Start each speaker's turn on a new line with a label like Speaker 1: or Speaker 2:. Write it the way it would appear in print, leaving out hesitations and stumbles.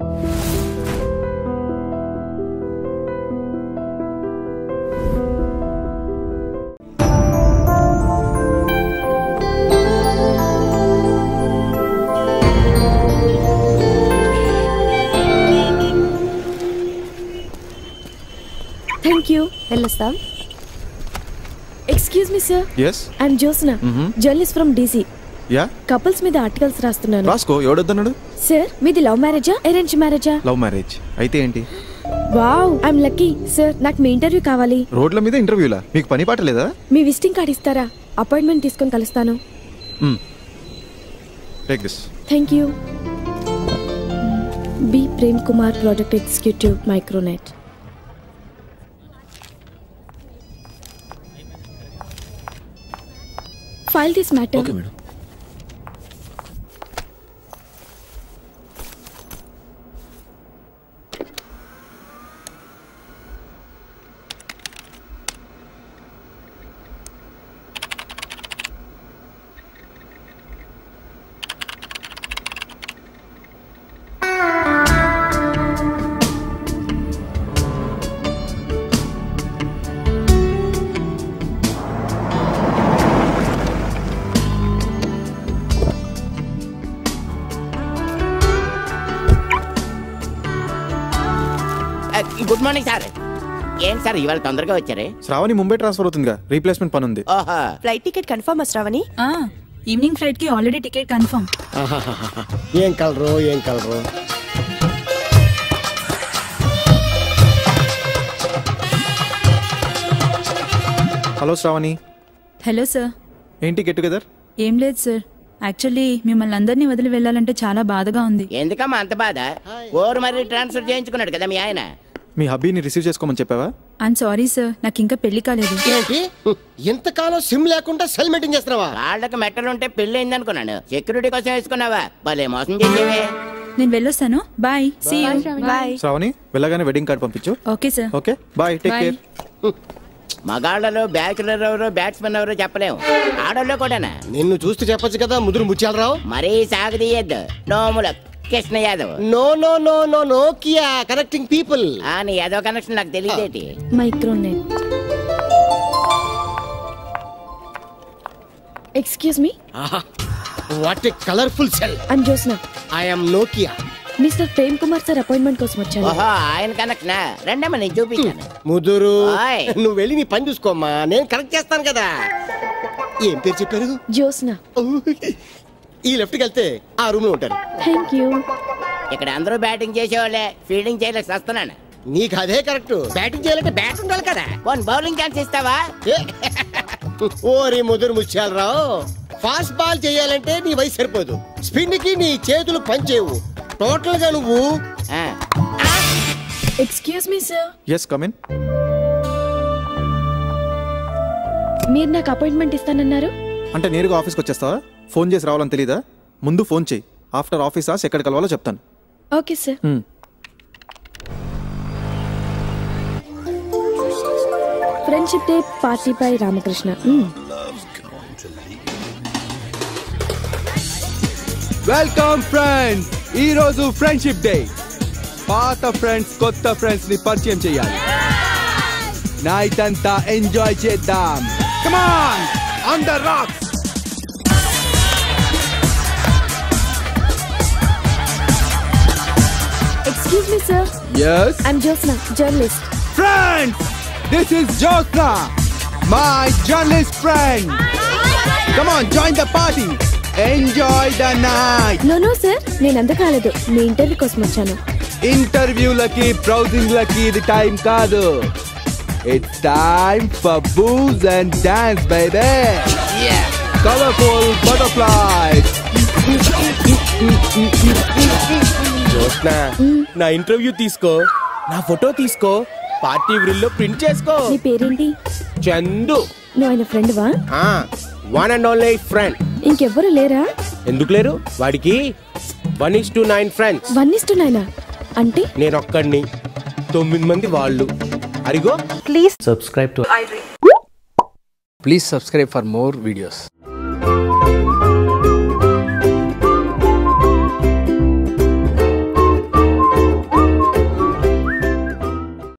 Speaker 1: Thank you. Hello, Excuse me, sir.
Speaker 2: Yes.
Speaker 1: I'm Josna. Journalist from DC.
Speaker 2: Yeah.
Speaker 1: Couples మీద articles రాస్తున్నాను.
Speaker 2: రాసుకో. ఎవడొద్దన్నాడు?
Speaker 1: Sir, మీది love మ్యారేజా arrange మ్యారేజా?
Speaker 2: Love marriage. అయితే ఏంటి?
Speaker 1: Wow, I am lucky. Sir, నాకు మీ ఇంటర్వ్యూ కావాలి.
Speaker 2: రోడ్ల మీద ఇంటర్వ్యూలా? మీకు పని పాట లేదా?
Speaker 1: మీ విజిటింగ్ కార్డ్ ఇస్తారా? అపాయింట్మెంట్ తీసుకొని కలుస్తాను.
Speaker 2: Take this.
Speaker 1: Thank you. B Prem Kumar, project executive, Micronet. File this matter.
Speaker 3: Okay, madam.
Speaker 4: Good morning sir. ఏంటి సార్ ఇవాళ తొందరగా వచ్చారే?
Speaker 2: శ్రావణి ముంబై ట్రాన్స్ఫర్ అవుతుందిగా, రీప్లేస్మెంట్ పని ఉంది.
Speaker 1: Flight ticket confirm Shravani?
Speaker 5: Evening flight కి ఆల్రెడీ టికెట్ కన్ఫర్మ్.
Speaker 3: ఏం colour
Speaker 2: hello Shravani.
Speaker 5: Hello sir.
Speaker 2: ఏంటి గెట్ టుగెదర్?
Speaker 5: ఏం లేదు సార్, యాక్చువల్లీ మిమ్మల్ని అందరినీ వదిలి వెళ్ళాలంటే చాలా బాధగా ఉంది.
Speaker 4: ఎందుకమ్మా అంత బాధ? ఓరు మరి ట్రాన్స్ఫర్ చేయించుకున్నాడు కదా మీ ఆయన.
Speaker 2: మీ హబ్బీని రిసీవ్ చేసుకోమని చెప్పావా?
Speaker 5: ఐఎమ్ సారీ సార్, నాకు ఇంకా పెళ్లి కాలేదు.
Speaker 3: ఏంటి ఇంతకాలం సిమ్ లేకుండా సెల్ మీటింగ్ చేస్తున్నావా?
Speaker 4: వాళ్ళకి మెట్టలుంటే పెళ్లి అయింది అనుకున్నాను. సెక్యూరిటీ కోసం వేసుకున్నావా? భలే మోసం చేసేవే.
Speaker 5: నేను వెళ్ళొస్తాను. Bye. See you.
Speaker 1: Bye.
Speaker 2: Shravani, వెళ్ళగానే వెడ్డింగ్ కార్డ్ పంపించు.
Speaker 5: Okay sir.
Speaker 2: Okay bye, take care.
Speaker 4: మగాళ్ళలో బ్యాచులర్ ఎవరో బ్యాట్స్మెన్ ఎవరో చెప్పలేము, ఆడోళ్ళు కూడానా.
Speaker 3: నిన్ను చూస్తూ చెప్పొచ్చు కదా ముదురు ముత్యాలరావు.
Speaker 4: మరీ సాగదీయద్దు. Nomula Krishna Yadav.
Speaker 3: No no no no Nokia connecting people.
Speaker 4: నీ యాదవ్ కనెక్షన్ నాకు తెలియదేటి.
Speaker 1: Micronet. Excuse me.
Speaker 3: What a colourful cell.
Speaker 1: I'm Jyotsna.
Speaker 3: I am Nokia.
Speaker 1: Mister Prem Kumar sir appointment కోసం వచ్చాను.
Speaker 4: ఓహో, ఆయన కనెక్షన్. రెండమ్మా నేను చూపించాను.
Speaker 3: ముదురు,
Speaker 4: ఆయ్.
Speaker 3: నువ్వు వెళ్ళి నీ పని చూసుకోమ్మా, నేను కరెక్ట్ చేస్తాను కదా. ఏం పేరు చెప్పారు?
Speaker 1: జోస్నా.
Speaker 3: ఈ లెఫ్ట్ కి వెళ్తే ఆ రూమ్ లో ఉంటారు.
Speaker 1: Thank you.
Speaker 4: ఇక్కడ అందరూ బ్యాటింగ్ చేసేవాళ్ళే, ఫీల్డింగ్ చేయలేక వస్తున్నాను.
Speaker 3: నీకు అదే కరెక్ట్. బ్యాటింగ్ చేయాలంటే బ్యాట్ ఉండాలి కదా.
Speaker 4: వన్ బౌలింగ్ ఛాన్స్ ఇస్తావా?
Speaker 3: ఓరి ముదురు ముత్యాలరావు, ఫాస్ట్ బాల్ చేయాలంటే నీ వయసు సరిపోదు. స్పిన్ కి నీ చేతులు పనిచేయవు. టోటల్ గా నువ్వు.
Speaker 1: Excuse me sir.
Speaker 2: Yes, come in.
Speaker 1: మీరు నాకు అపాయింట్మెంట్ ఇస్తానన్నారు.
Speaker 2: అంటే నేరుగా ఆఫీస్కి వచ్చేస్తావా? ఫోన్ చేసి రావాలని తెలీదా? ముందు ఫోన్ చేయి. ఆఫ్టర్ ఆఫీస్ అవర్స్ ఎక్కడ కలవాలో చెప్తాను.
Speaker 1: Okay sir. Friendship day party పై రామకృష్ణ.
Speaker 6: Welcome friends. ఈ రోజు ఫ్రెండ్షిప్ డే. పాత ఫ్రెండ్స్ కొత్త ఫ్రెండ్స్ ని పరిచయం చేయాలి. నైట్ అంతా ఎంజాయ్ చేద్దాం. Come on, on the rocks.
Speaker 1: Excuse me sir.
Speaker 6: yes
Speaker 1: I'm Jyotsna, journalist.
Speaker 6: friends, this is Josna, my journalist friend. Come on, join the party. Enjoy the night.
Speaker 1: No sir, నేను అంత కాలేదు. మీ interview కోసం వచ్చాను.
Speaker 6: ఇంటర్వ్యూలకి బ్రౌజింగ్లకి ఇది time కాదు. It's time for booze and dance, baby. Yeah. Colorful butterflies.
Speaker 3: Josna, నా interview తీసుకో, నా ఫోటో తీసుకో, పార్టీ గ్రిల్ లో ప్రింట్ చేసుకో.
Speaker 1: నీ పేరేంటి?
Speaker 3: చందు.
Speaker 1: నువ్వు ఆయన ఫ్రెండ్ వా?
Speaker 3: One and only friend.
Speaker 1: ఇంకెవ్వరు లేరా?
Speaker 3: ఎందుకు లేరు? వాడికి 1:9 ఫ్రెండ్స్.
Speaker 1: 1:9 అంటే
Speaker 3: నేను ఒక్కడిని, 9 మంది వాళ్ళు. అరిగో.
Speaker 7: Please subscribe for more videos.